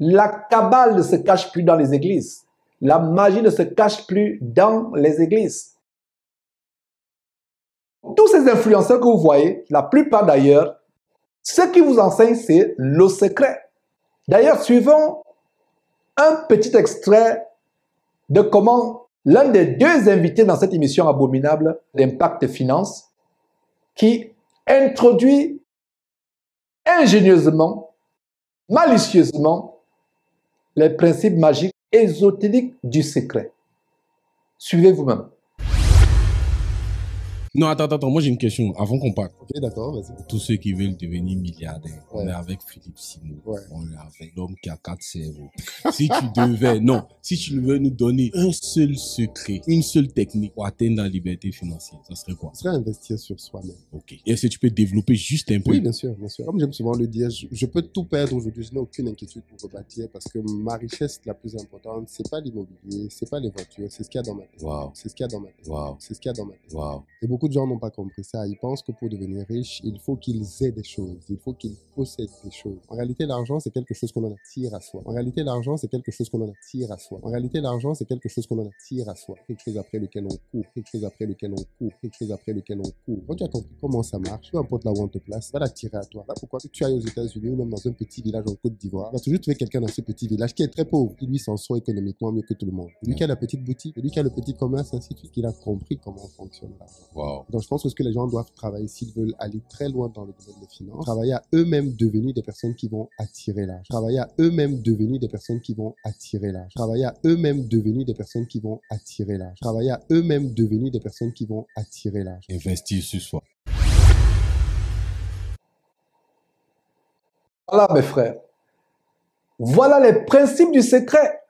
La cabale ne se cache plus dans les églises. La magie ne se cache plus dans les églises. Tous ces influenceurs que vous voyez, la plupart d'ailleurs, ce qui vous enseigne, c'est le secret. D'ailleurs, suivons un petit extrait de comment l'un des deux invités dans cette émission abominable d'Impact Finance, qui introduit ingénieusement, malicieusement, les principes magiques ésotériques du secret. Suivez vous-même. Non, attends, moi j'ai une question avant qu'on parte. Ok, d'accord, vas-y. Tous ceux qui veulent devenir milliardaires, Ouais. on est avec Philippe Simon, Ouais. on est avec l'homme qui a 4 cerveaux. Si tu devais nous donner un seul secret, une seule technique pour atteindre la liberté financière, ça serait quoi? Ce serait investir sur soi-même. Ok. Et est-ce que tu peux développer juste un peu? Oui, bien sûr, bien sûr. Comme j'aime souvent le dire, je peux tout perdre aujourd'hui, je n'ai aucune inquiétude pour rebâtir parce que ma richesse la plus importante, c'est pas l'immobilier, c'est pas les voitures, c'est ce qu'il y a dans ma tête. Wow. C'est ce qu'il y a dans ma tête. Wow. C'est ce qu'il y a dans ma tête. Wow. Et beaucoup de gens n'ont pas compris ça. Ils pensent que pour devenir riche, il faut qu'ils aient des choses. Il faut qu'ils possèdent des choses. En réalité, l'argent, c'est quelque chose qu'on en attire à soi. En réalité, l'argent, c'est quelque chose qu'on en attire à soi. En réalité, l'argent, c'est quelque chose qu'on en attire à soi. Quelque chose après lequel on court. Quelque chose après lequel on court. Quelque chose après lequel on court. Quand tu as compris comment ça marche, peu importe là où on te place, va l'attirer à toi. Là, pourquoi que tu ailles aux États-Unis ou même dans un petit village en Côte d'Ivoire, tu vas toujours trouver quelqu'un dans ce petit village qui est très pauvre, qui lui s'en sort économiquement mieux que tout le monde. Lui qui a la petite boutique, lui qui a le petit commerce, ainsi de suite, qu'il a compris comment fonctionne l'argent. Wow. Donc, je pense que ce que les gens doivent travailler, s'ils veulent aller très loin dans le domaine des finances, travailler à eux-mêmes devenir des personnes qui vont attirer l'argent. Travailler à eux-mêmes devenir des personnes qui vont attirer l'argent. Travailler à eux-mêmes devenir des personnes qui vont attirer l'argent. Travailler à eux-mêmes devenir des personnes qui vont attirer l'argent. Investir sur soi. Voilà mes frères. Voilà les principes du secret.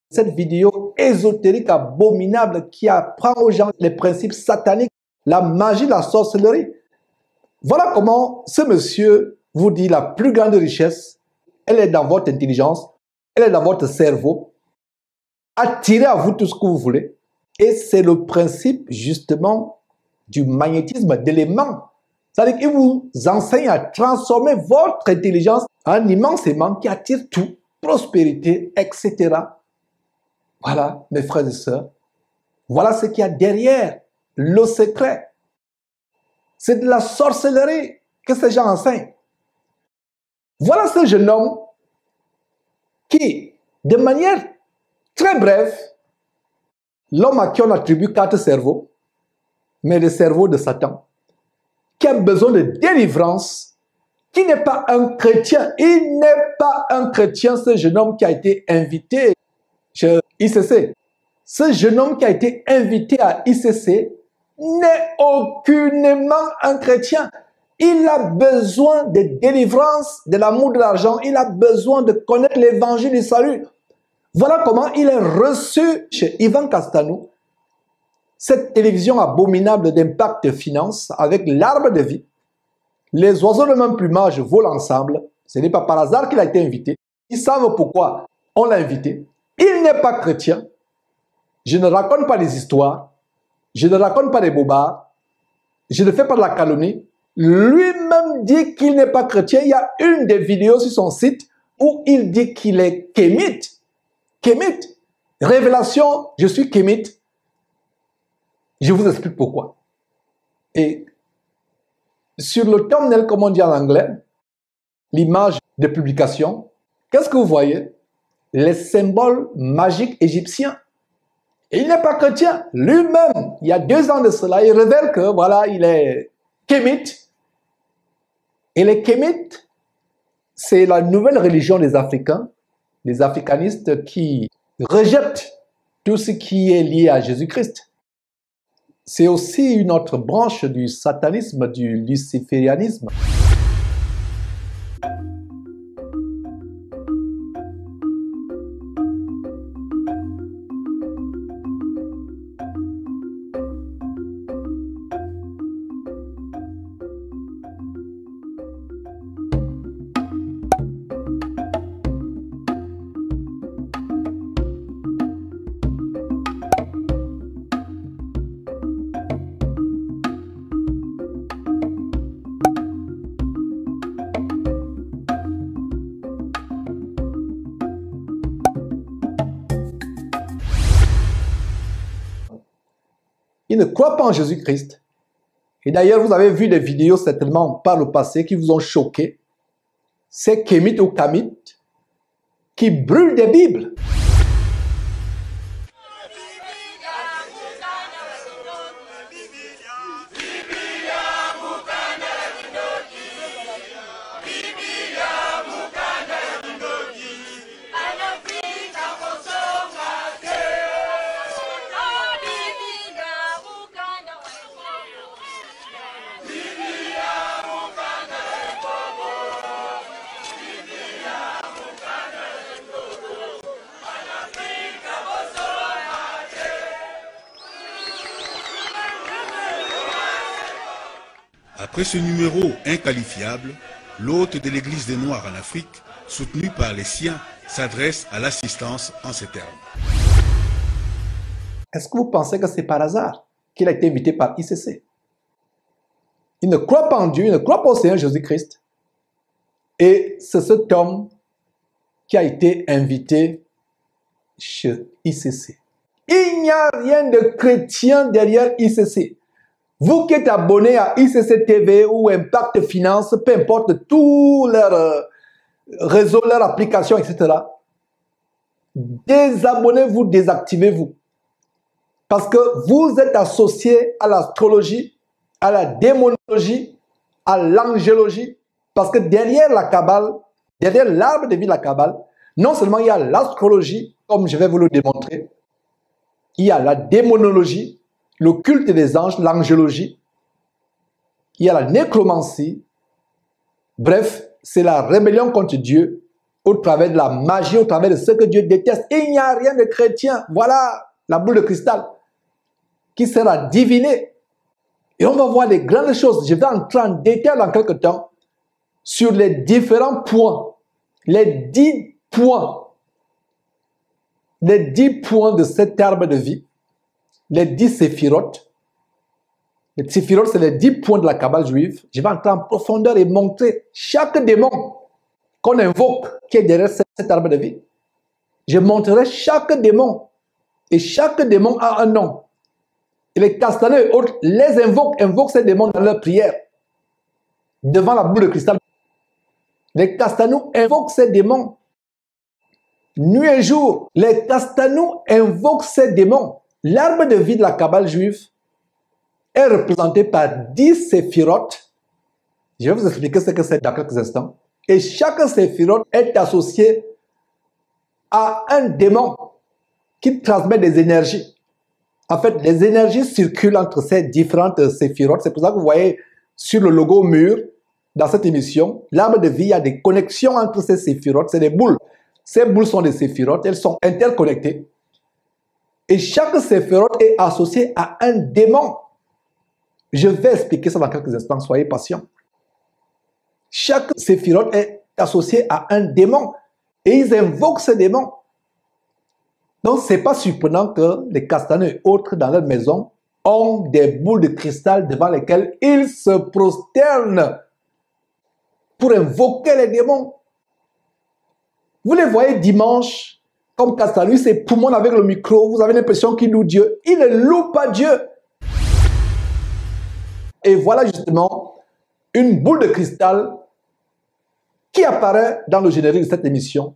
Cette vidéo ésotérique abominable qui apprend aux gens les principes sataniques, la magie, la sorcellerie. Voilà comment ce monsieur vous dit la plus grande richesse, elle est dans votre intelligence, elle est dans votre cerveau. Attirez à vous tout ce que vous voulez. Et c'est le principe justement du magnétisme d'éléments. C'est-à-dire qu'il vous enseigne à transformer votre intelligence en un immense aimant qui attire tout, prospérité, etc. Voilà, mes frères et sœurs. Voilà ce qu'il y a derrière le secret. C'est de la sorcellerie que ces gens enseignent. Voilà ce jeune homme qui, de manière très brève, l'homme à qui on attribue 4 cerveaux, mais le cerveau de Satan, qui a besoin de délivrance, qui n'est pas un chrétien. Il n'est pas un chrétien, ce jeune homme qui a été invité chez ICC. Ce jeune homme qui a été invité à ICC n'est aucunement un chrétien. Il a besoin de délivrance, de l'amour de l'argent. Il a besoin de connaître l'évangile du salut. Voilà comment il est reçu chez Ivan Castanou, cette télévision abominable d'Impact Finance avec l'arbre de vie. Les oiseaux de même plumage volent ensemble. Ce n'est pas par hasard qu'il a été invité. Ils savent pourquoi on l'a invité. Il n'est pas chrétien. Je ne raconte pas des histoires. Je ne raconte pas des bobards. Je ne fais pas de la calomnie. Lui-même dit qu'il n'est pas chrétien. Il y a une des vidéos sur son site où il dit qu'il est kémite. Kémite. Révélation, je suis kémite. Je vous explique pourquoi. Et sur le thumbnail, comme on dit en anglais, l'image de publication, qu'est-ce que vous voyez? Les symboles magiques égyptiens. Et il n'est pas chrétien. Lui-même, il y a 2 ans de cela, il révèle que, voilà, il est kémite. Et les kémites, c'est la nouvelle religion des Africains, des africanistes qui rejettent tout ce qui est lié à Jésus-Christ. c'est aussi une autre branche du satanisme, du luciférianisme. Ils ne croient pas en Jésus-Christ. Et d'ailleurs, vous avez vu des vidéos certainement par le passé qui vous ont choqué. C'est kémites ou kamites qui brûlent des Bibles. Après ce numéro inqualifiable, l'hôte de l'Église des Noirs en Afrique, soutenu par les siens, s'adresse à l'assistance en ces termes. Est-ce que vous pensez que c'est par hasard qu'il a été invité par ICC? Il ne croit pas en Dieu, il ne croit pas au Seigneur Jésus-Christ. Et c'est cet homme qui a été invité chez ICC. Il n'y a rien de chrétien derrière ICC. Vous qui êtes abonné à ICC TV ou Impact Finance, peu importe tous leurs réseaux, leurs applications, etc., désabonnez-vous, désactivez-vous. Parce que vous êtes associé à l'astrologie, à la démonologie, à l'angélologie. Parce que derrière la Kabbale, derrière l'arbre de vie de la Kabbale, non seulement il y a l'astrologie, comme je vais vous le démontrer, il y a la démonologie, le culte des anges, l'angélologie, il y a la nécromancie. Bref, c'est la rébellion contre Dieu au travers de la magie, au travers de ce que Dieu déteste. Il n'y a rien de chrétien. Voilà la boule de cristal qui sera divinée. Et on va voir les grandes choses. Je vais entrer en détail dans quelques temps sur les différents points, les 10 points, de cet arbre de vie, les 10 séphirotes. Les séphirotes, c'est les 10 points de la Kabbale juive. Je vais entrer en profondeur et montrer chaque démon qu'on invoque qui est derrière cet arbre de vie. Je montrerai chaque démon. Et chaque démon a un nom. Et les castaneux et autres les invoquent ces démons dans leur prière. Devant la boule de cristal. Les castanous invoquent ces démons. Nuit et jour, les castanous invoquent ces démons. L'arbre de vie de la Kabbale juive est représenté par 10 séphirotes. Je vais vous expliquer ce que c'est dans quelques instants. Et chaque séphirote est associé à un démon qui transmet des énergies. En fait, les énergies circulent entre ces différentes séphirotes. C'est pour ça que vous voyez sur le logo mur, dans cette émission, l'arbre de vie, il y a des connexions entre ces séphirotes. C'est des boules. Ces boules sont des séphirotes. Elles sont interconnectées. Et chaque séphirote est associé à un démon. Je vais expliquer ça dans quelques instants. Soyez patients. Chaque séphirote est associé à un démon. Et ils invoquent ce démon. Donc, ce n'est pas surprenant que les castaneux et autres dans leur maison ont des boules de cristal devant lesquelles ils se prosternent pour invoquer les démons. Vous les voyez dimanche, comme Castanou, ses poumons avec le micro, vous avez l'impression qu'il loue Dieu. Il ne loue pas Dieu. Et voilà justement une boule de cristal qui apparaît dans le générique de cette émission.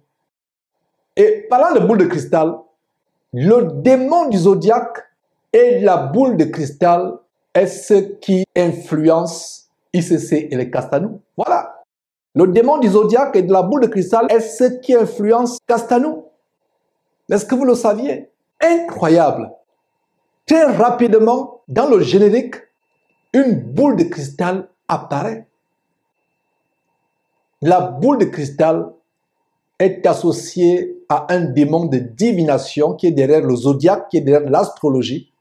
Et parlant de boule de cristal, le démon du zodiaque et la boule de cristal est ce qui influence ICC et les Castanous. Voilà. Le démon du zodiaque et de la boule de cristal est ce qui influence Castanou. Est-ce que vous le saviez? Incroyable. Très rapidement, dans le générique, une boule de cristal apparaît. La boule de cristal est associée à un démon de divination qui est derrière le zodiaque, qui est derrière l'astrologie.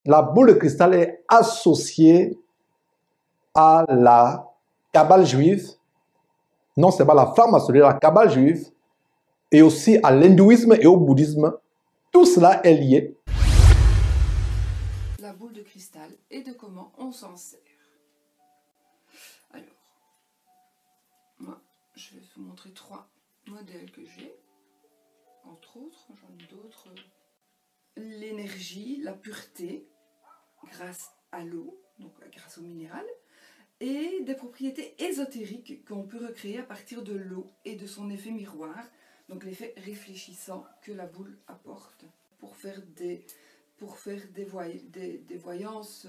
La boule de cristal est associée à la Kabbale juive, non seulement la franc-maçonnerie, la Kabbale juive, et aussi à l'hindouisme et au bouddhisme. Tout cela est lié. La boule de cristal et de comment on s'en sert. Alors, moi, je vais vous montrer 3 modèles que j'ai. Entre autres, j'en ai d'autres. L'énergie, la pureté, grâce à l'eau, donc grâce au minéral, et des propriétés ésotériques qu'on peut recréer à partir de l'eau et de son effet miroir, donc l'effet réfléchissant que la boule apporte pour faire des voyances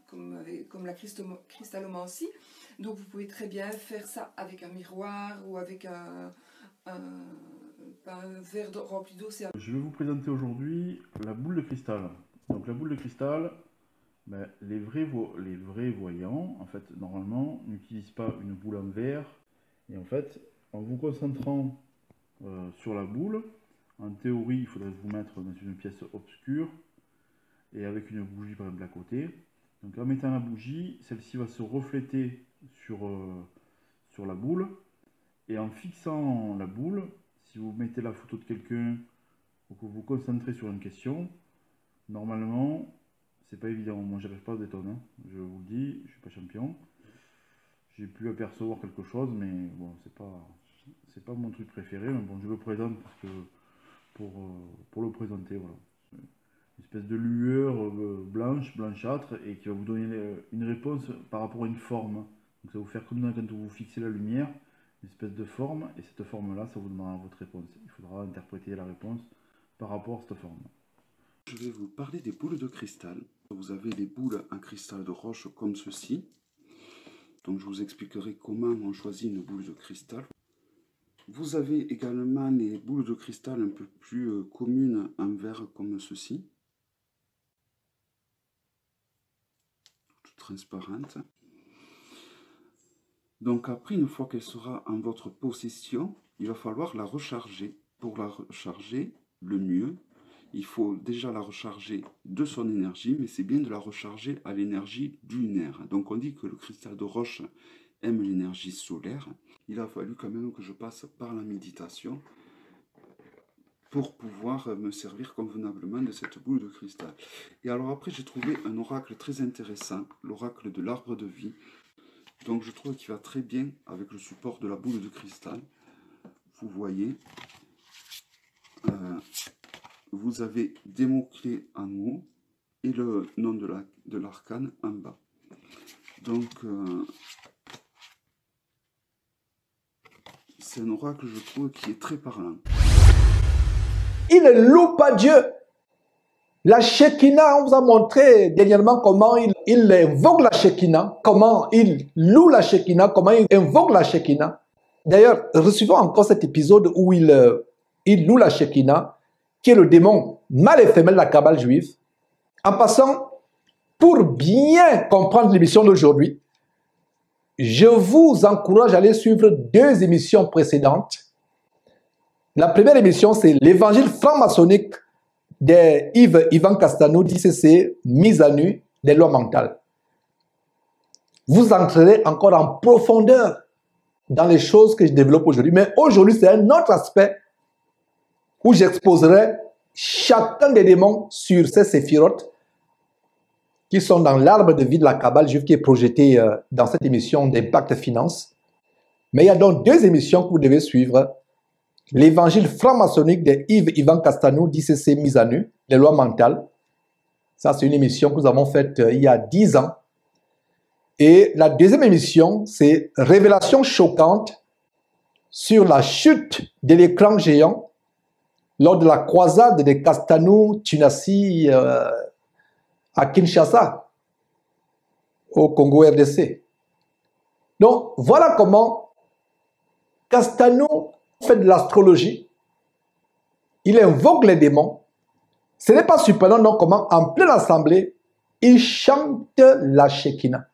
comme la cristallomancie. Donc vous pouvez très bien faire ça avec un miroir ou avec un verre rempli d'eau. Je vais vous présenter aujourd'hui la boule de cristal. Donc la boule de cristal, ben, les vrais voyants, en fait, normalement, n'utilisent pas une boule en verre. Et en fait, en vous concentrant sur la boule, en théorie, il faudrait vous mettre dans une pièce obscure et avec une bougie par exemple à côté. Donc en mettant la bougie, celle-ci va se refléter sur la boule. Et en fixant la boule, si vous mettez la photo de quelqu'un ou que vous vous concentrez sur une question, normalement, c'est pas évident. Moi, j'arrive pas à détonner, hein. Je vous le dis, je suis pas champion. J'ai pu apercevoir quelque chose, mais bon, c'est pas mon truc préféré. Mais bon, je le présente parce que pour le présenter, voilà. Une espèce de lueur blanchâtre, et qui va vous donner une réponse par rapport à une forme. Donc ça va vous faire comme quand vous fixez la lumière, une espèce de forme, et cette forme-là, ça vous donnera votre réponse. Il faudra interpréter la réponse par rapport à cette forme. Je vais vous parler des boules de cristal. Vous avez les boules en cristal de roche comme ceci. Donc je vous expliquerai comment on choisit une boule de cristal. Vous avez également les boules de cristal un peu plus communes en verre comme ceci. Toutes transparentes. Donc après, une fois qu'elle sera en votre possession, il va falloir la recharger. Pour la recharger, le mieux, il faut déjà la recharger de son énergie, mais c'est bien de la recharger à l'énergie lunaire. Donc on dit que le cristal de roche aime l'énergie solaire. Il a fallu quand même que je passe par la méditation pour pouvoir me servir convenablement de cette boule de cristal. Et alors après, j'ai trouvé un oracle très intéressant, l'oracle de l'arbre de vie. Donc je trouve qu'il va très bien avec le support de la boule de cristal. Vous voyez, vous avez des mots-clés en haut et le nom de l'arcane en bas. Donc c'est un oracle, je trouve, qui est très parlant. Il ne loue pas Dieu. La Shekinah, on vous a montré dernièrement comment il invoque la Shekinah, comment il loue la Shekinah, comment il invoque la Shekinah. D'ailleurs, recevons encore cet épisode où il loue la Shekinah, qui est le démon mâle et femelle de la Kabbale juive. En passant, pour bien comprendre l'émission d'aujourd'hui, je vous encourage à aller suivre 2 émissions précédentes. La première émission, c'est l'évangile franc-maçonnique de Yvan Castano, d'ICC, mise à nu des lois mentales. Vous entrerez encore en profondeur dans les choses que je développe aujourd'hui. Mais aujourd'hui, c'est un autre aspect où j'exposerai chacun des démons sur ces séphirotes qui sont dans l'arbre de vie de la Kabbale juive qui est projeté dans cette émission d'Impact Finance. Mais il y a donc 2 émissions que vous devez suivre. L'évangile franc-maçonnique de Yvan Castano, d'ICC mise à nu, les lois mentales. Ça, c'est une émission que nous avons faite il y a 10 ans. Et la deuxième émission, c'est Révélation choquante sur la chute de l'écran géant lors de la croisade de Castano Tunasi à Kinshasa, au Congo RDC. Donc, voilà comment Castano fait de l'astrologie. il invoque les démons. Ce n'est pas surprenant donc comment en pleine assemblée, il chante la Shekinah.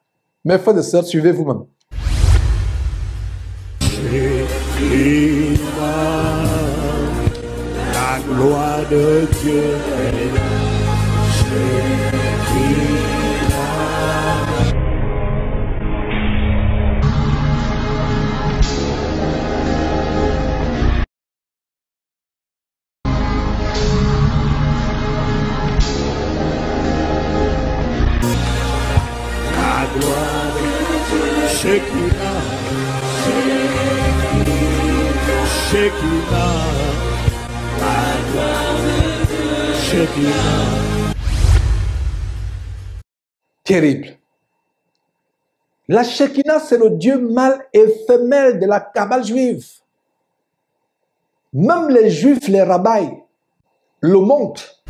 Mes frères et sœurs, suivez vous-même. La gloire de Dieu est là. La gloire de Dieu, Shekinah, Shekinah, la gloire de Dieu, Shekinah. Terrible. La Shekinah, c'est le Dieu mâle et femelle de la Kabbale juive. Même les juifs, les rabbis, le montrent.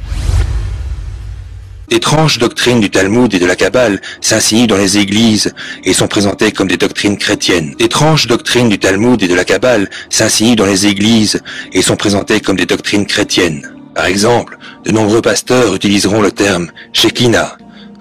D'étranges doctrines du Talmud et de la Kabbale s'insinuent dans les églises et sont présentées comme des doctrines chrétiennes. D'étranges doctrines du Talmud et de la Kabbale s'insinuent dans les églises et sont présentées comme des doctrines chrétiennes. Par exemple, de nombreux pasteurs utiliseront le terme Shekinah,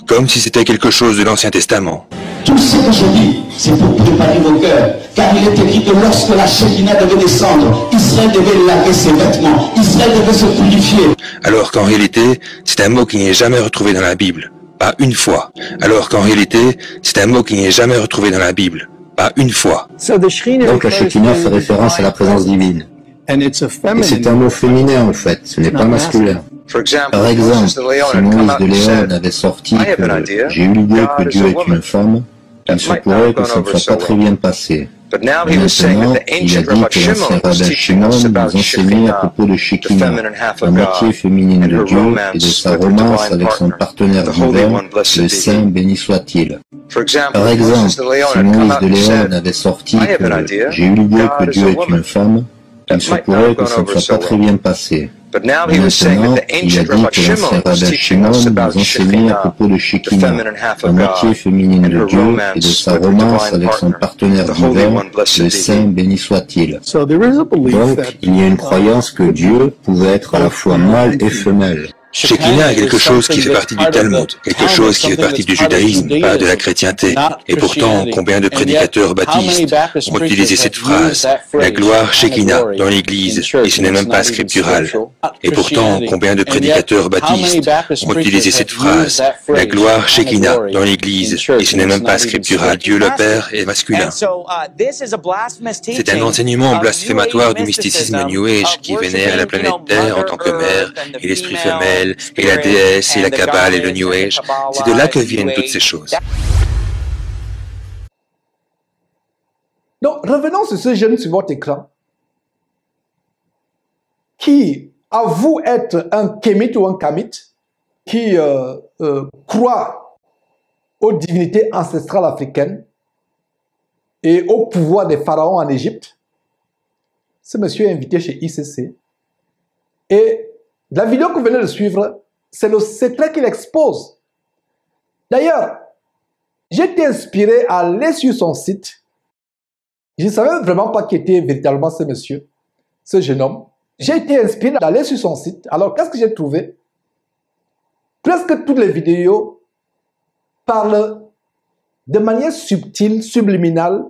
comme si c'était quelque chose de l'Ancien Testament. Tout ce que je dis, c'est pour préparer vos cœurs. Car il est écrit que lorsque la Shekinah devait descendre, Israël devait laver ses vêtements, Israël devait se purifier. Alors qu'en réalité, c'est un mot qui n'est jamais retrouvé dans la Bible, pas une fois. Alors qu'en réalité, c'est un mot qui n'est jamais retrouvé dans la Bible, pas une fois. Donc la Shekinah fait référence à la présence divine. Et c'est un mot féminin en fait, ce n'est pas masculin. Par exemple, si Moïse de Léon avait sorti que j'ai eu l'idée que Dieu est une femme, il se pourrait que ça ne soit pas très bien passé. Mais maintenant, il a dit que l'ancien rabbin Shimon nous enseignait à propos de Shekinah, la moitié féminine de Dieu et de sa romance avec son partenaire divin, le Saint béni soit-il. Par exemple, si Moïse de Léon avait sorti que j'ai eu l'idée que Dieu est une femme, il se pourrait que ça ne soit pas très bien passé. Mais maintenant, il a dit que l'ancien rabbin Shimon nous enseignait à propos de Shekinah, la moitié féminine de Dieu et de sa romance avec son partenaire divin, le Saint béni soit-il. Donc, il y a une croyance que Dieu pouvait être à la fois mâle et femelle. Shekinah est quelque chose qui fait partie du Talmud, quelque chose qui fait partie du judaïsme, pas de la chrétienté. Et pourtant, combien de prédicateurs baptistes ont utilisé cette phrase, la gloire Shekinah, dans l'Église, et ce n'est même pas scriptural. Et pourtant, combien de prédicateurs baptistes ont utilisé cette phrase, la gloire Shekinah, dans l'Église, et ce n'est même pas scriptural. Dieu le Père est masculin. C'est un enseignement blasphématoire du mysticisme New Age qui vénère la planète Terre en tant que mère et l'esprit femelle, et la déesse, et la Kabbale, et le New Age. C'est de là que viennent toutes ces choses. Donc, revenons sur ce jeune sur votre écran qui avoue être un kémite ou un kamite, qui croit aux divinités ancestrales africaines et au pouvoir des pharaons en Égypte. Ce monsieur est invité chez ICC. Et la vidéo que vous venez de suivre, c'est le secret qu'il expose. D'ailleurs, j'ai été inspiré à aller sur son site. Je ne savais vraiment pas qui était véritablement ce monsieur, ce jeune homme. J'ai été inspiré d'aller sur son site. Alors, qu'est-ce que j'ai trouvé? Presque toutes les vidéos parlent de manière subtile, subliminale,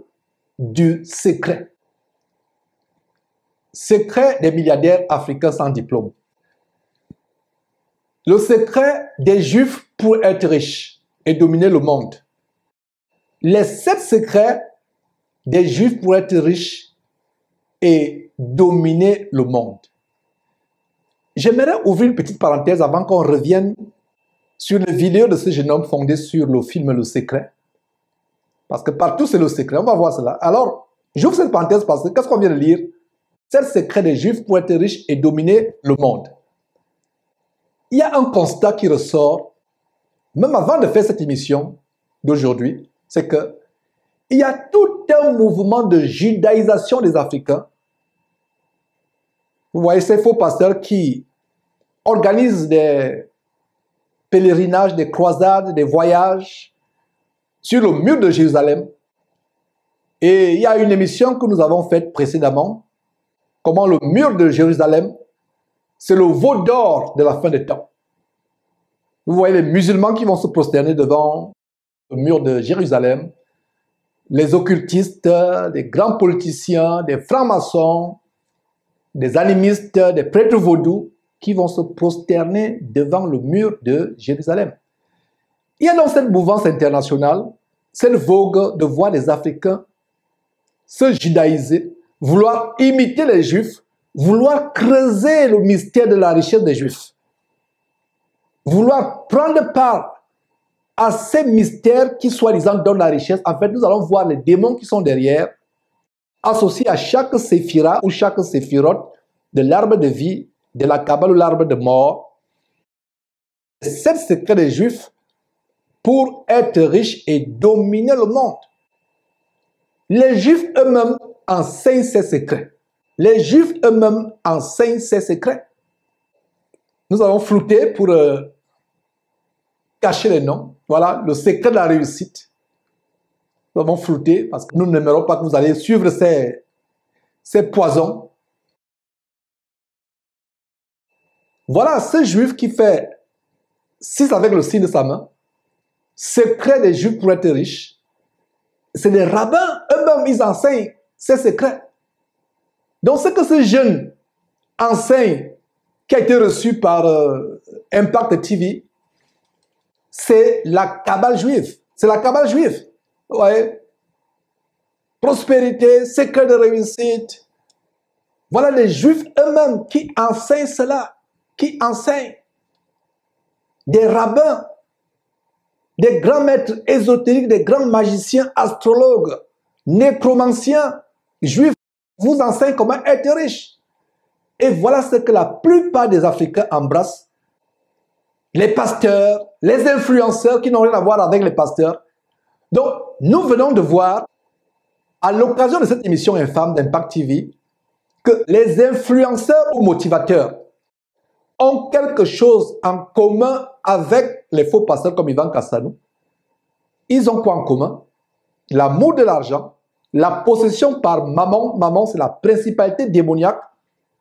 du secret. Secret des milliardaires africains sans diplôme. Le secret des Juifs pour être riches et dominer le monde. Les 7 secrets des Juifs pour être riches et dominer le monde. J'aimerais ouvrir une petite parenthèse avant qu'on revienne sur les vidéos de ce jeune homme fondé sur le film Le Secret. Parce que partout c'est le secret, on va voir cela. Alors, j'ouvre cette parenthèse parce que qu'est-ce qu'on vient de lire? 7 secrets des Juifs pour être riches et dominer le monde. Il y a un constat qui ressort, même avant de faire cette émission d'aujourd'hui, c'est que il y a tout un mouvement de judaïsation des Africains. Vous voyez ces faux pasteurs qui organisent des pèlerinages, des croisades, des voyages sur le mur de Jérusalem. Et il y a une émission que nous avons faite précédemment, comment le mur de Jérusalem C'est le veau d'or de la fin des temps. Vous voyez les musulmans qui vont se prosterner devant le mur de Jérusalem, les occultistes, les grands politiciens, des francs-maçons, des animistes, des prêtres vaudous qui vont se prosterner devant le mur de Jérusalem. Il y a donc cette mouvance internationale, cette vogue de voir les Africains se judaïser, vouloir imiter les Juifs, vouloir creuser le mystère de la richesse des Juifs, vouloir prendre part à ces mystères qui soi-disant donnent la richesse. En fait, nous allons voir les démons qui sont derrière, associés à chaque séphira ou chaque séphirote de l'arbre de vie, de la Kabbale ou l'arbre de mort. C'est le secret des Juifs pour être riches et dominer le monde. Les Juifs eux-mêmes enseignent ces secrets. Les Juifs eux-mêmes enseignent ces secrets. Nous allons flouter pour cacher les noms. Voilà, le secret de la réussite. Nous allons flouter parce que nous n'aimerons pas que vous allez suivre ces poisons. Voilà ce Juif qui fait 6 avec le signe de sa main. Secret des Juifs pour être riches. C'est des rabbins, eux-mêmes, ils enseignent ces secrets. Donc, ce que ce jeune enseigne, qui a été reçu par Impact TV, c'est la Kabbale juive. C'est la Kabbale juive. Vous voyez? Prospérité, secret de réussite. Voilà les Juifs eux-mêmes qui enseignent cela, qui enseignent. Des rabbins, des grands maîtres ésotériques, des grands magiciens, astrologues, nécromanciens, juifs, vous enseignent comment être riche. Et voilà ce que la plupart des Africains embrassent. Les pasteurs, les influenceurs qui n'ont rien à voir avec les pasteurs. Donc, nous venons de voir, à l'occasion de cette émission infâme d'Impact TV, que les influenceurs ou motivateurs ont quelque chose en commun avec les faux pasteurs comme Ivan Kassanou. Ils ont quoi en commun? L'amour de l'argent, la possession par mammon. Mammon, c'est la principalité démoniaque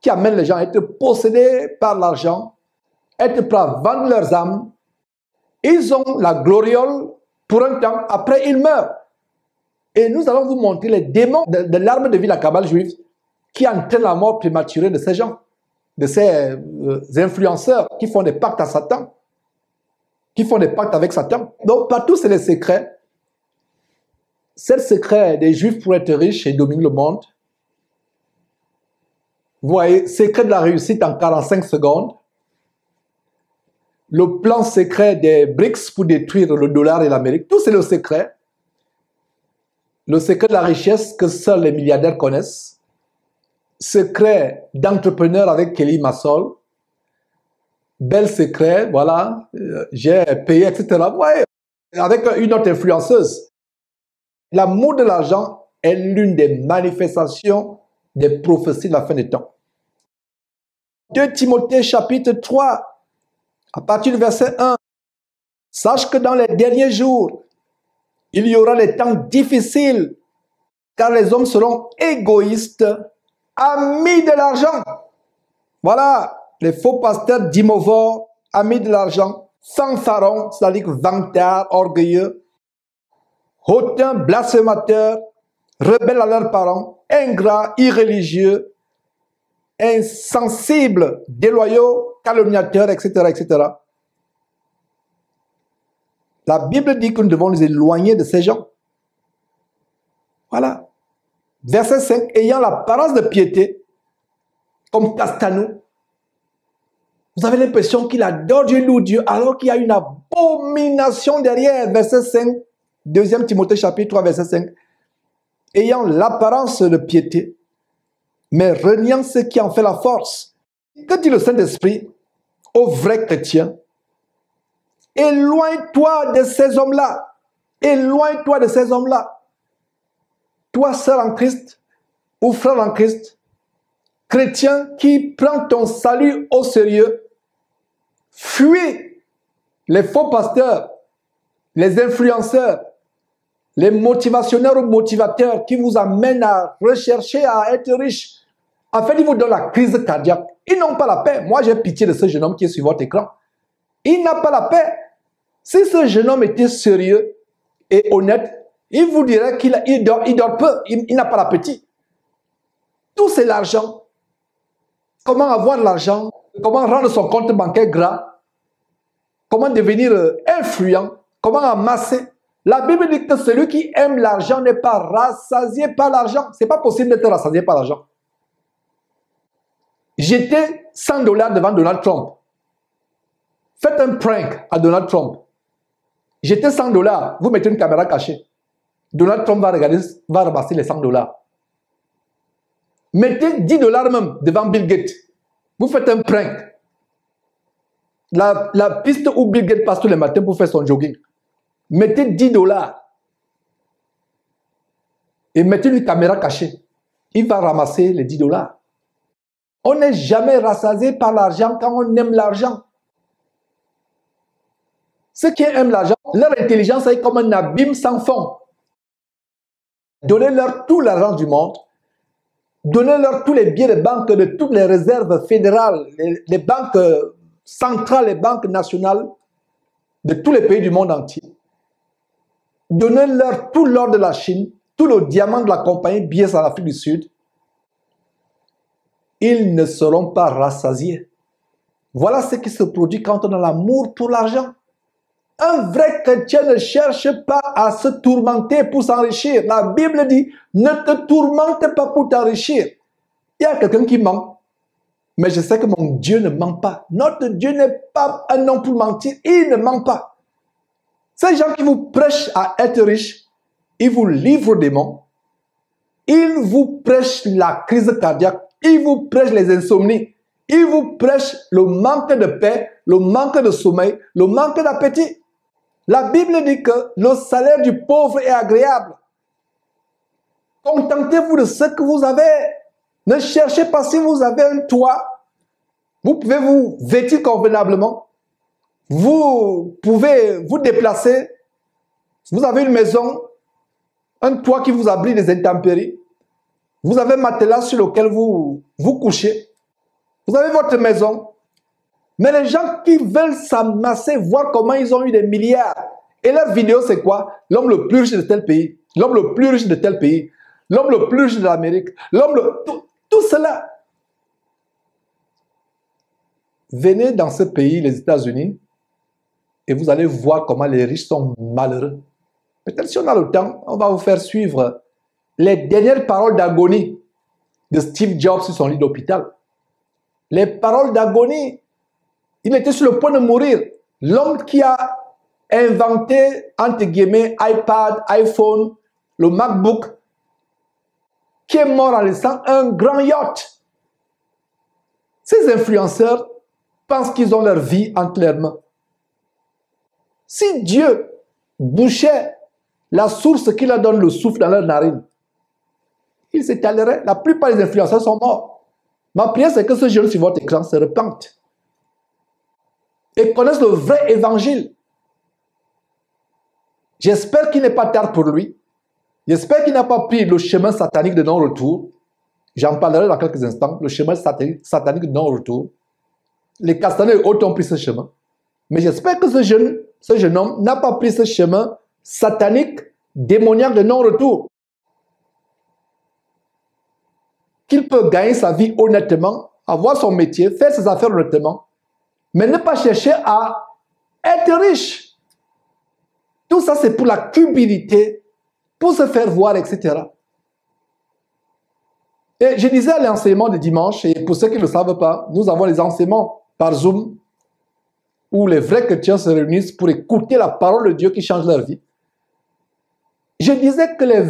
qui amène les gens à être possédés par l'argent, être prêts à vendre leurs âmes. Ils ont la gloriole pour un temps, après ils meurent. Et nous allons vous montrer les démons de l'arbre de vie, la Kabbale juive, qui entraînent la mort prématurée de ces gens, de ces influenceurs qui font des pactes à Satan, qui font des pactes avec Satan. Donc partout, c'est les secrets. C'est le secret des Juifs pour être riches et dominer le monde. Vous voyez, secret de la réussite en 45 secondes. Le plan secret des BRICS pour détruire le dollar et l'Amérique. Tout c'est le secret. Le secret de la richesse que seuls les milliardaires connaissent. Secret d'entrepreneur avec Kelly Massol. Bel secret, voilà. J'ai payé, etc. Ouais, avec une autre influenceuse. L'amour de l'argent est l'une des manifestations des prophéties de la fin des temps. 2 Timothée chapitre 3, à partir du verset 1. Sache que dans les derniers jours, il y aura des temps difficiles, car les hommes seront égoïstes, amis de l'argent. Voilà, les faux pasteurs d'imovores, amis de l'argent, fanfarons, c'est-à-dire vantards, orgueilleux, hautains, blasphémateurs, rebelles à leurs parents, ingrats, irréligieux, insensibles, déloyaux, calomniateurs, etc., etc. La Bible dit que nous devons nous éloigner de ces gens. Voilà. Verset 5. Ayant l'apparence de piété, comme Castanou, vous avez l'impression qu'il adore Dieu, loue Dieu, alors qu'il y a une abomination derrière. Verset 5. 2 Timothée chapitre 3, verset 5. Ayant l'apparence de piété, mais reniant ce qui en fait la force. Que dit le Saint-Esprit aux vrais chrétiens? Éloigne-toi de ces hommes-là. Éloigne-toi de ces hommes-là. Toi, sœur en Christ, ou frère en Christ, chrétien qui prend ton salut au sérieux, fuis les faux pasteurs, les influenceurs, les motivationnaires ou motivateurs qui vous amènent à rechercher à être riche. En fait, ils vous donnent la crise cardiaque. Ils n'ont pas la paix. Moi, j'ai pitié de ce jeune homme qui est sur votre écran. Il n'a pas la paix. Si ce jeune homme était sérieux et honnête, il vous dirait qu'il dort peu, il n'a pas l'appétit. Tout c'est l'argent. Comment avoir de l'argent? Comment rendre son compte bancaire gras? Comment devenir influent? Comment amasser? La Bible dit que celui qui aime l'argent n'est pas rassasié par l'argent. Ce n'est pas possible d'être rassasié par l'argent. Jetez $100 devant Donald Trump. Faites un prank à Donald Trump. Jetez $100, vous mettez une caméra cachée. Donald Trump va regarder, va ramasser les $100. Mettez $10 même devant Bill Gates. Vous faites un prank. La piste où Bill Gates passe tous les matins pour faire son jogging. Mettez $10. Et mettez une caméra cachée. Il va ramasser les $10. On n'est jamais rassasié par l'argent quand on aime l'argent. Ceux qui aiment l'argent, leur intelligence est comme un abîme sans fond. Donnez-leur tout l'argent du monde. Donnez-leur tous les billets de banque de toutes les réserves fédérales, les banques centrales, les banques nationales de tous les pays du monde entier. Donnez-leur tout l'or de la Chine, tout le diamant de la compagnie Bies en Afrique du Sud. Ils ne seront pas rassasiés. Voilà ce qui se produit quand on a l'amour pour l'argent. Un vrai chrétien ne cherche pas à se tourmenter pour s'enrichir. La Bible dit, ne te tourmente pas pour t'enrichir. Il y a quelqu'un qui ment. Mais je sais que mon Dieu ne ment pas. Notre Dieu n'est pas un homme pour mentir. Il ne ment pas. Ces gens qui vous prêchent à être riches, ils vous livrent aux démons. Ils vous prêchent la crise cardiaque. Ils vous prêchent les insomnies. Ils vous prêchent le manque de paix, le manque de sommeil, le manque d'appétit. La Bible dit que le salaire du pauvre est agréable. Contentez-vous de ce que vous avez. Ne cherchez pas si vous avez un toit. Vous pouvez vous vêtir convenablement. Vous pouvez vous déplacer. Vous avez une maison, un toit qui vous abrite des intempéries. Vous avez un matelas sur lequel vous couchez. Vous avez votre maison. Mais les gens qui veulent s'amasser, voir comment ils ont eu des milliards. Et leur vidéo, c'est quoi? L'homme le plus riche de tel pays. L'homme le plus riche de tel pays. L'homme le plus riche de l'Amérique. Tout cela. Venez dans ce pays, les États-Unis, et vous allez voir comment les riches sont malheureux. Peut-être si on a le temps, on va vous faire suivre les dernières paroles d'agonie de Steve Jobs sur son lit d'hôpital. Les paroles d'agonie. Il était sur le point de mourir. L'homme qui a inventé, entre guillemets, iPad, iPhone, le MacBook, qui est mort en laissant un grand yacht. Ces influenceurs pensent qu'ils ont leur vie entre leurs mains. Si Dieu bouchait la source qui leur donne le souffle dans leur narine, ils s'étaleraient. La plupart des influenceurs sont morts. Ma prière, c'est que ce jeune sur votre écran se repente et connaissent le vrai évangile. J'espère qu'il n'est pas tard pour lui. J'espère qu'il n'a pas pris le chemin satanique de non-retour. J'en parlerai dans quelques instants. Le chemin satanique de non-retour. Les Castanets et autres ont pris ce chemin. Mais j'espère que ce jeune homme n'a pas pris ce chemin satanique, démoniaque de non-retour. Qu'il peut gagner sa vie honnêtement, avoir son métier, faire ses affaires honnêtement, mais ne pas chercher à être riche. Tout ça, c'est pour la cupidité, pour se faire voir, etc. Et je disais à l'enseignement de dimanche, et pour ceux qui ne le savent pas, nous avons les enseignements par Zoom, où les vrais chrétiens se réunissent pour écouter la parole de Dieu qui change leur vie. Je disais que les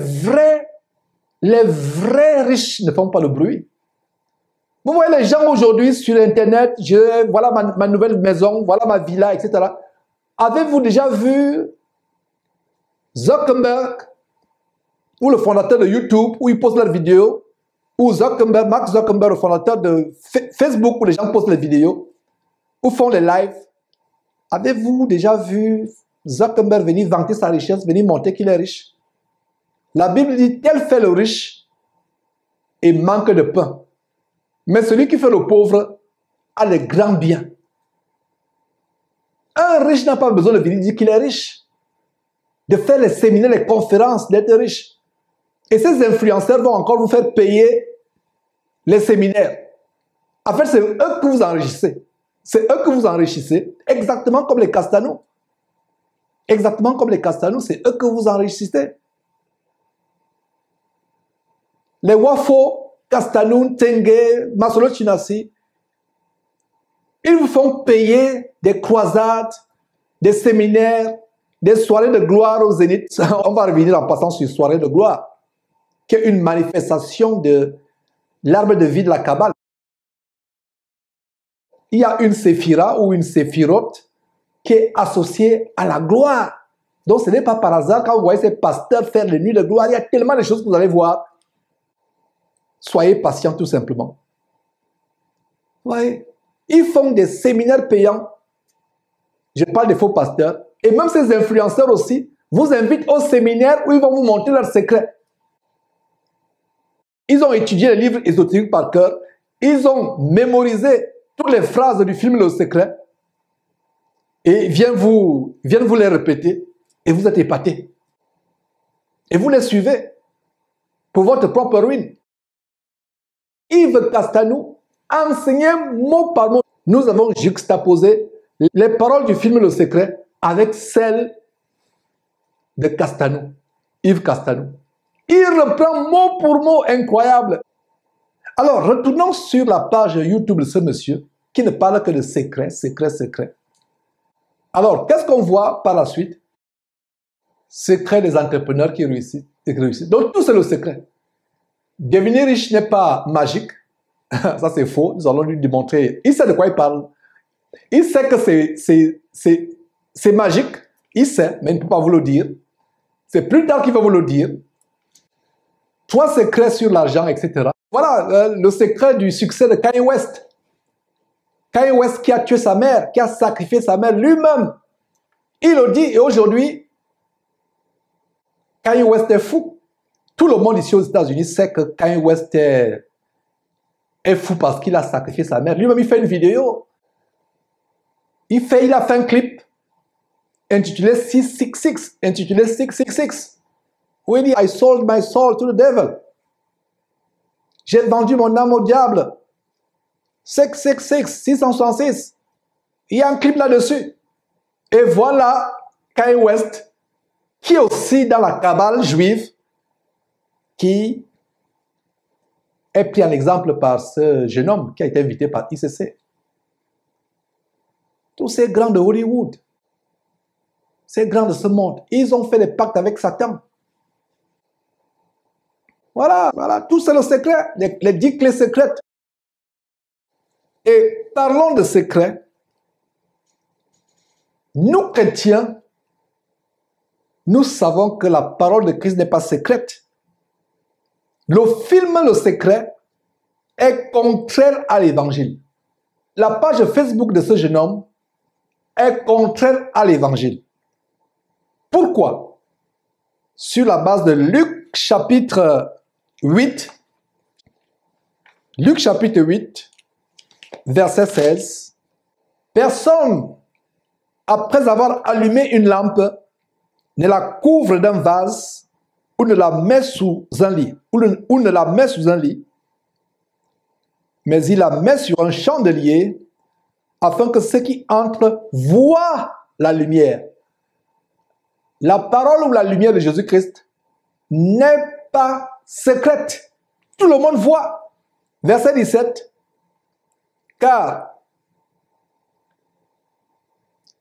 vrais riches ne font pas le bruit. Vous voyez les gens aujourd'hui sur Internet, voilà ma nouvelle maison, voilà ma villa, etc. Avez-vous déjà vu Zuckerberg, ou le fondateur de YouTube, où ils postent leurs vidéos, ou Mark Zuckerberg, le fondateur de Facebook, où les gens postent les vidéos, ou font les lives? Avez-vous déjà vu Zuckerberg venir vanter sa richesse, venir montrer qu'il est riche? La Bible dit, tel fait le riche et manque de pain. Mais celui qui fait le pauvre a les grands biens. Un riche n'a pas besoin de venir dire qu'il est riche, de faire les séminaires, les conférences, d'être riche. Et ces influenceurs vont encore vous faire payer les séminaires. En fait, c'est eux que vous enrichissez. C'est eux que vous enrichissez, exactement comme les Castanou. Exactement comme les Castanou, c'est eux que vous enrichissez. Les Wafo, Castanou, Tengue, Masolo Chinasi, ils vous font payer des croisades, des séminaires, des soirées de gloire au Zénith. On va revenir en passant sur soirée de gloire, qui est une manifestation de l'arbre de vie de la Kabbale. Il y a une séphira ou une séphirote qui est associée à la gloire. Donc ce n'est pas par hasard quand vous voyez ces pasteurs faire les nuits de gloire, il y a tellement de choses que vous allez voir. Soyez patients tout simplement. Vous voyez, ils font des séminaires payants. Je parle des faux pasteurs. Et même ces influenceurs aussi vous invitent au séminaire où ils vont vous montrer leurs secrets. Ils ont étudié les livres ésotériques par cœur. Ils ont mémorisé toutes les phrases du film Le Secret. Et viennent vous les répéter. Et vous êtes épatés. Et vous les suivez pour votre propre ruine. Yves Castanou enseignait mot par mot. Nous avons juxtaposé les paroles du film Le Secret avec celles de Castanou, Yves Castanou. Il reprend mot pour mot, incroyable. Alors, retournons sur la page YouTube de ce monsieur qui ne parle que de secret, secret, secret. Alors, qu'est-ce qu'on voit par la suite? Secret des entrepreneurs qui réussissent. Donc, tout c'est le secret. Devenir riche n'est pas magique. Ça, c'est faux. Nous allons lui démontrer. Il sait de quoi il parle. Il sait que c'est magique. Il sait, mais il ne peut pas vous le dire. C'est plus tard qu'il va vous le dire. 3 secrets sur l'argent, etc. Voilà le secret du succès de Kanye West. Kanye West qui a tué sa mère, qui a sacrifié sa mère lui-même. Il le dit et aujourd'hui, Kanye West est fou. Tout le monde ici aux États-Unis sait que Kanye West est fou parce qu'il a sacrifié sa mère. Lui-même, il fait une vidéo. Il a fait un clip intitulé 666, intitulé 666. Où il dit, I sold my soul to the devil. J'ai vendu mon âme au diable. 666, 666. Il y a un clip là-dessus. Et voilà Kanye West, qui est aussi dans la Kabbale juive, qui est pris en exemple par ce jeune homme qui a été invité par ICC. Tous ces grands de Hollywood, ces grands de ce monde, ils ont fait des pactes avec Satan. Voilà, voilà, tout c'est le secret, les 10 clés secrètes. Et parlons de secrets. Nous, chrétiens, nous savons que la parole de Christ n'est pas secrète. Le film Le Secret est contraire à l'évangile. La page Facebook de ce jeune homme est contraire à l'évangile. Pourquoi? Sur la base de Luc chapitre 8, Luc chapitre 8, verset 16, personne, après avoir allumé une lampe, ne la couvre d'un vase ou ne la met sous un lit, ou ne la met sous un lit, mais il la met sur un chandelier afin que ceux qui entrent voient la lumière. La parole ou la lumière de Jésus-Christ n'est pas secrète. Tout le monde voit. Verset 17. Car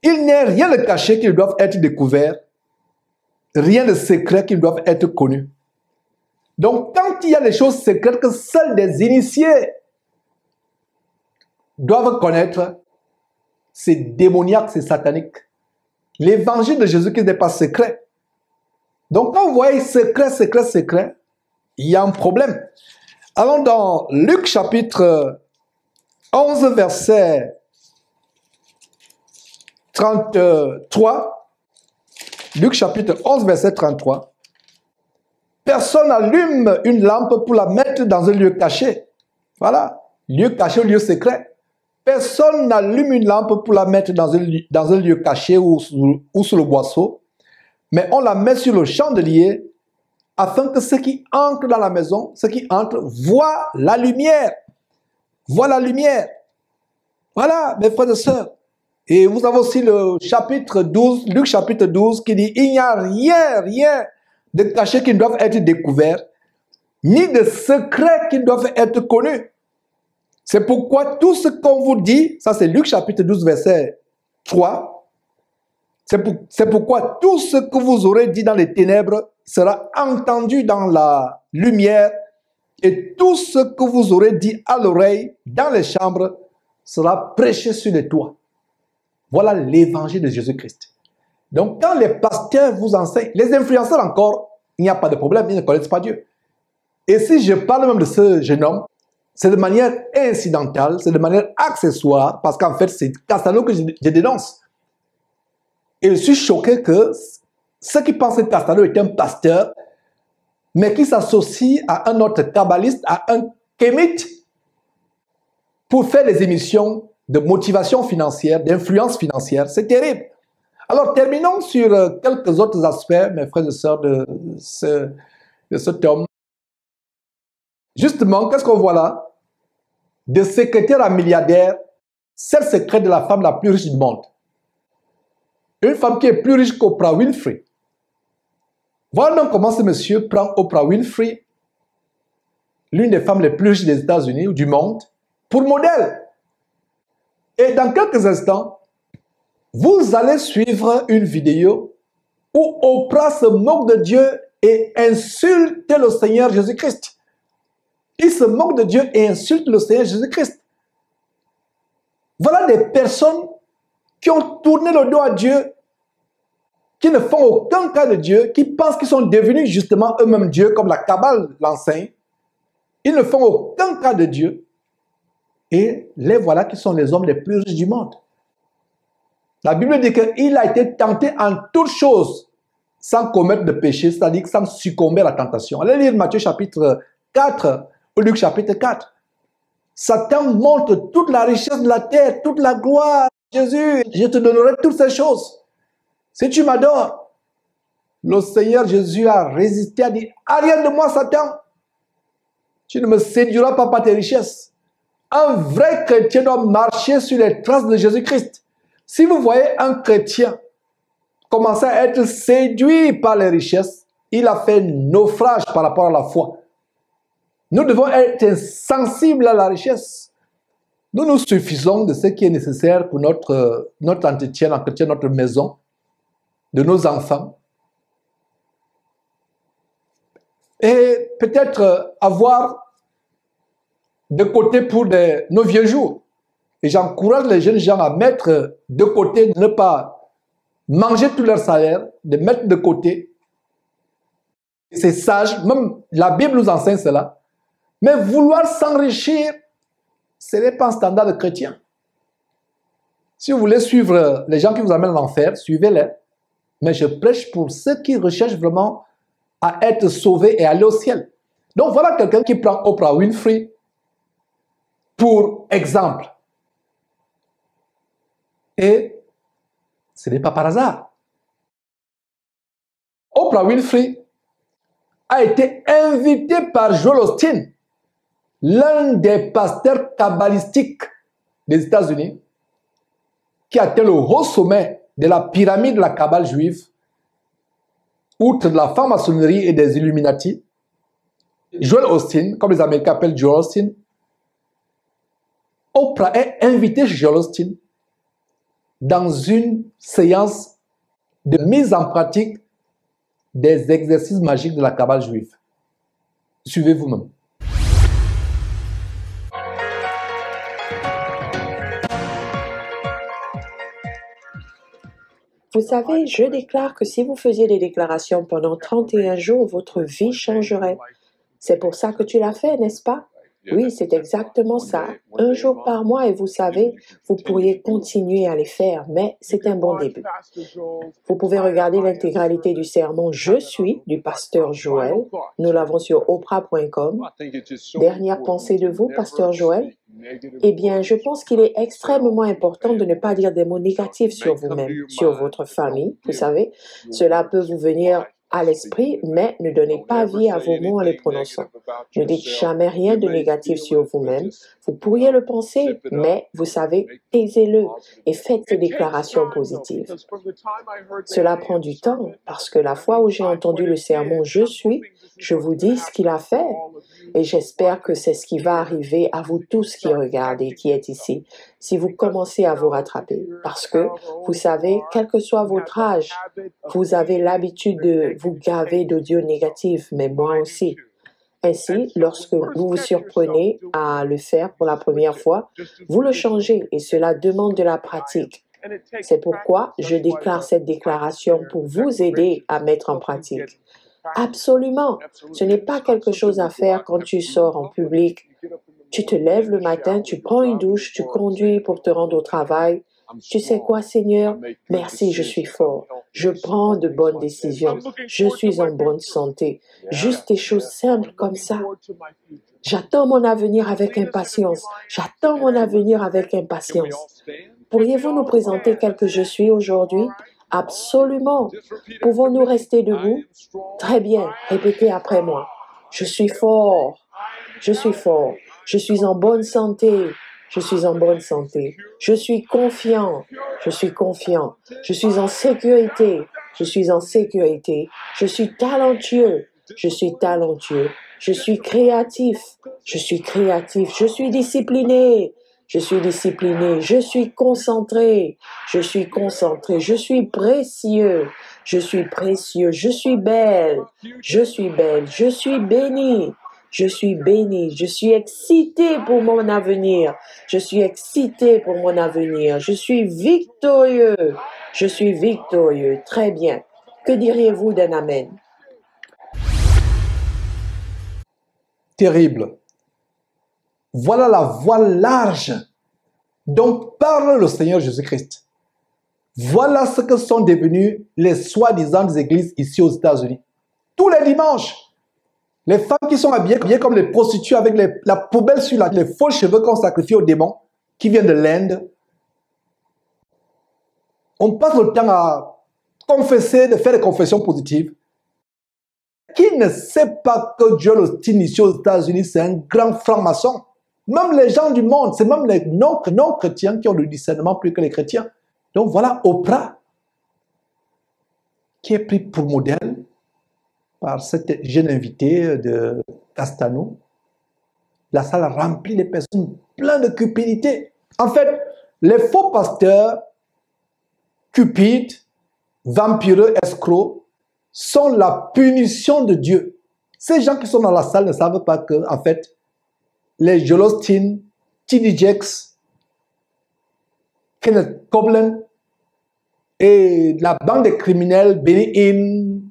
il n'est rien de caché qui doivent être découvert, rien de secret qui doivent être connu. Donc, quand il y a des choses secrètes que seuls des initiés doivent connaître, c'est démoniaque, c'est satanique. L'évangile de Jésus-Christ n'est pas secret. Donc, quand vous voyez secret, secret, secret, il y a un problème. Allons dans Luc chapitre 11, verset 33. Luc chapitre 11, verset 33. Personne n'allume une lampe pour la mettre dans un lieu caché. Voilà, lieu caché, lieu secret. Personne n'allume une lampe pour la mettre dans un lieu caché ou sous le boisseau, mais on la met sur le chandelier afin que ceux qui entrent dans la maison, ceux qui entrent, voient la lumière. Voient la lumière. Voilà, mes frères et sœurs. Et vous avez aussi le chapitre 12, Luc chapitre 12, qui dit « Il n'y a rien de caché qui doivent être découverts, ni de secrets qui doivent être connus. » C'est pourquoi tout ce qu'on vous dit, ça c'est Luc chapitre 12, verset 3, c'est pourquoi tout ce que vous aurez dit dans les ténèbres sera entendu dans la lumière, et tout ce que vous aurez dit à l'oreille dans les chambres sera prêché sur les toits. Voilà l'évangile de Jésus-Christ. Donc quand les pasteurs vous enseignent, les influenceurs encore, il n'y a pas de problème, ils ne connaissent pas Dieu. Et si je parle même de ce jeune homme, c'est de manière incidentale, c'est de manière accessoire, parce qu'en fait, c'est Castano que je dénonce. Et je suis choqué que ceux qui pensent que Castano est un pasteur, mais qui s'associe à un autre kabbaliste, à un kémite, pour faire des émissions de motivation financière, d'influence financière, c'est terrible. Alors, terminons sur quelques autres aspects, mes frères et sœurs, de cet homme. Justement, qu'est-ce qu'on voit là? De secrétaire à milliardaire, c'est le secret de la femme la plus riche du monde. Une femme qui est plus riche qu'Oprah Winfrey. Voilà donc comment ce monsieur prend Oprah Winfrey, l'une des femmes les plus riches des États-Unis ou du monde, pour modèle. Et dans quelques instants, vous allez suivre une vidéo où Oprah se moque de Dieu et insulte le Seigneur Jésus-Christ. Il se moque de Dieu et insulte le Seigneur Jésus-Christ. Voilà des personnes qui ont tourné le dos à Dieu, qui ne font aucun cas de Dieu, qui pensent qu'ils sont devenus justement eux-mêmes Dieu, comme la Kabbale l'enseigne. Ils ne font aucun cas de Dieu. Et les voilà qui sont les hommes les plus riches du monde. La Bible dit qu'il a été tenté en toutes choses sans commettre de péché, c'est-à-dire sans succomber à la tentation. Allez lire Matthieu chapitre 4 ou Luc chapitre 4. Satan montre toute la richesse de la terre, toute la gloire. Jésus, je te donnerai toutes ces choses. Si tu m'adores, le Seigneur Jésus a résisté, a dit, arrière de moi Satan, tu ne me séduiras pas par tes richesses. Un vrai chrétien doit marcher sur les traces de Jésus-Christ. Si vous voyez un chrétien commencer à être séduit par les richesses, il a fait naufrage par rapport à la foi. Nous devons être insensibles à la richesse. Nous nous suffisons de ce qui est nécessaire pour notre entretien, l'entretien de notre maison, de nos enfants. Et peut-être avoir de côté pour nos vieux jours. Et j'encourage les jeunes gens à mettre de côté, de ne pas manger tout leur salaire, de mettre de côté. C'est sage, même la Bible nous enseigne cela. Mais vouloir s'enrichir, ce n'est pas un standard de chrétien. Si vous voulez suivre les gens qui vous amènent à l'enfer, suivez-les. Mais je prêche pour ceux qui recherchent vraiment à être sauvés et aller au ciel. Donc voilà quelqu'un qui prend Oprah Winfrey pour exemple. Et ce n'est pas par hasard. Oprah Winfrey a été invitée par Joel Osteen, l'un des pasteurs kabbalistiques des États-Unis, qui atteint le haut sommet de la pyramide de la Kabbale juive, outre de la franc-maçonnerie et des Illuminati. Joel Osteen, comme les Américains appellent Joel Osteen, Oprah est invitée chez Joel Osteen dans une séance de mise en pratique des exercices magiques de la Kabbale juive. Suivez vous-même. Vous savez, je déclare que si vous faisiez des déclarations pendant 31 jours, votre vie changerait. C'est pour ça que tu l'as fait, n'est-ce pas? Oui, c'est exactement ça. Un jour par mois, et vous savez, vous pourriez continuer à les faire, mais c'est un bon début. Vous pouvez regarder l'intégralité du sermon « Je suis » du pasteur Joël. Nous l'avons sur oprah.com. Dernière pensée de vous, pasteur Joël? Eh bien, je pense qu'il est extrêmement important de ne pas dire des mots négatifs sur vous-même, sur votre famille, vous savez. Cela peut vous venir à l'esprit, mais ne donnez pas vie à vos mots en les prononçant. Ne dites jamais rien de négatif sur vous-même. Vous pourriez le penser, mais vous savez, taisez-le et faites des déclarations positives. Cela prend du temps, parce que la fois où j'ai entendu le sermon « Je suis », je vous dis ce qu'il a fait. Et j'espère que c'est ce qui va arriver à vous tous qui regardez, qui êtes ici, si vous commencez à vous rattraper. Parce que, vous savez, quel que soit votre âge, vous avez l'habitude de vous gaver d'audio négatif, mais moi aussi. Ainsi, lorsque vous vous surprenez à le faire pour la première fois, vous le changez et cela demande de la pratique. C'est pourquoi je déclare cette déclaration pour vous aider à mettre en pratique. Absolument. Ce n'est pas quelque chose à faire quand tu sors en public. Tu te lèves le matin, tu prends une douche, tu conduis pour te rendre au travail. Tu sais quoi, Seigneur? Merci, je suis fort. Je prends de bonnes décisions. Je suis en bonne santé. Juste des choses simples comme ça. J'attends mon avenir avec impatience. J'attends mon avenir avec impatience. Pourriez-vous nous présenter quel que je suis aujourd'hui? Absolument. Pouvons-nous rester debout? Très bien. Répétez après moi. Je suis fort. Je suis fort. Je suis en bonne santé. Je suis en bonne santé. Je suis confiant. Je suis confiant. Je suis en sécurité. Je suis en sécurité. Je suis talentueux. Je suis talentueux. Je suis créatif. Je suis créatif. Je suis discipliné. Je suis discipliné, je suis concentré, je suis concentré, je suis précieux, je suis précieux, je suis belle, je suis belle, je suis bénie, je suis bénie, je suis excité pour mon avenir, je suis excité pour mon avenir, je suis victorieux, je suis victorieux, très bien. Que diriez-vous d'un amen? Terrible. Voilà la voie large dont parle le Seigneur Jésus-Christ. Voilà ce que sont devenus les soi-disant églises ici aux États-Unis. Tous les dimanches, les femmes qui sont habillées comme les prostituées avec la poubelle sur les faux cheveux qu'on sacrifie aux démons, qui viennent de l'Inde. On passe le temps à confesser, de faire des confessions positives. Qui ne sait pas que Joel Osteen ici aux États-Unis, c'est un grand franc-maçon? Même les gens du monde, c'est même les non-chrétiens qui ont le discernement plus que les chrétiens. Donc voilà Oprah, qui est pris pour modèle par cette jeune invitée de Castano. La salle remplie de personnes pleines de cupidité. En fait, les faux pasteurs, cupides, vampireux, escrocs, sont la punition de Dieu. Ces gens qui sont dans la salle ne savent pas que, en fait, les Joel Osteen, T.D. Jakes, Kenneth Copeland et la bande de criminels, Benny Hinn,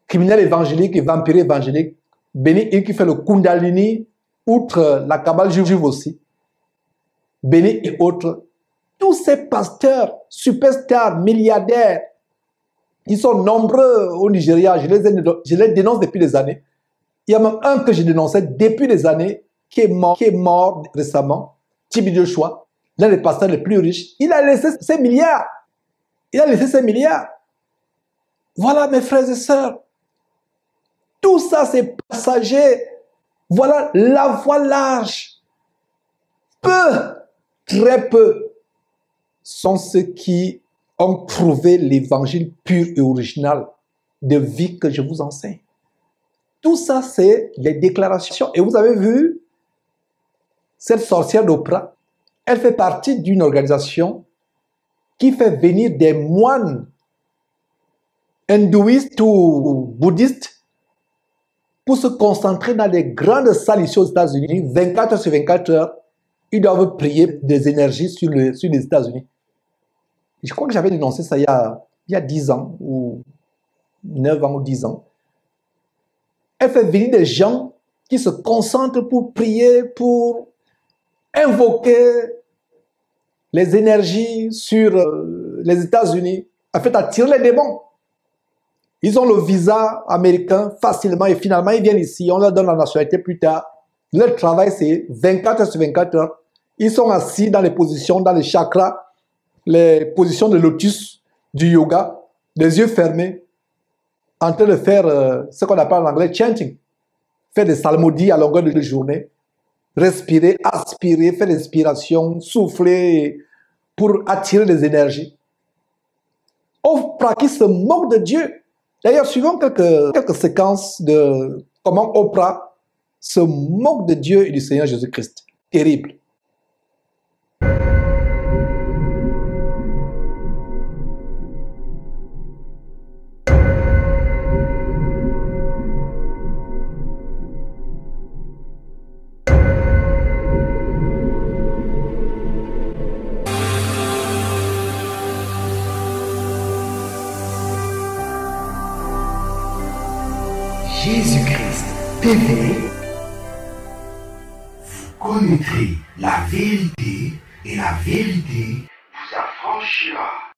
criminels évangéliques et vampires évangéliques, Benny Hinn qui fait le Kundalini, outre la cabale juive aussi, Benny et autres, tous ces pasteurs, superstars, milliardaires, ils sont nombreux au Nigeria, je les dénonce depuis des années. Il y a même un que j'ai dénoncé depuis des années, qui est mort récemment, Tibi Joshua, l'un des pasteurs les plus riches. Il a laissé ses milliards. Il a laissé ses milliards. Voilà mes frères et sœurs. Tout ça c'est passager. Voilà la voie large. Peu, très peu, sont ceux qui ont trouvé l'évangile pur et original de vie que je vous enseigne. Tout ça, c'est les déclarations. Et vous avez vu, cette sorcière d'Oprah, elle fait partie d'une organisation qui fait venir des moines hindouistes ou bouddhistes pour se concentrer dans les grandes salles ici aux États-Unis, 24 heures sur 24 heures. Ils doivent prier des énergies sur les États-Unis. Je crois que j'avais dénoncé ça il y a 10 ans, ou 9 ans ou 10 ans. Elle fait venir des gens qui se concentrent pour prier, pour invoquer les énergies sur les États-Unis, en fait attirer les démons. Ils ont le visa américain facilement et finalement ils viennent ici, on leur donne la nationalité plus tard. Leur travail c'est 24 heures sur 24 heures Ils sont assis dans les positions, dans les chakras, les positions de lotus, du yoga, les yeux fermés, en train de faire ce qu'on appelle en anglais chanting. Faire des psalmodies à longueur de journée, respirer, aspirer, faire l'inspiration, souffler pour attirer des énergies. Oprah qui se moque de Dieu. D'ailleurs, suivons quelques séquences de comment Oprah se moque de Dieu et du Seigneur Jésus-Christ. Terrible. Jésus-Christ TV, vous connaîtrez la vérité et la vérité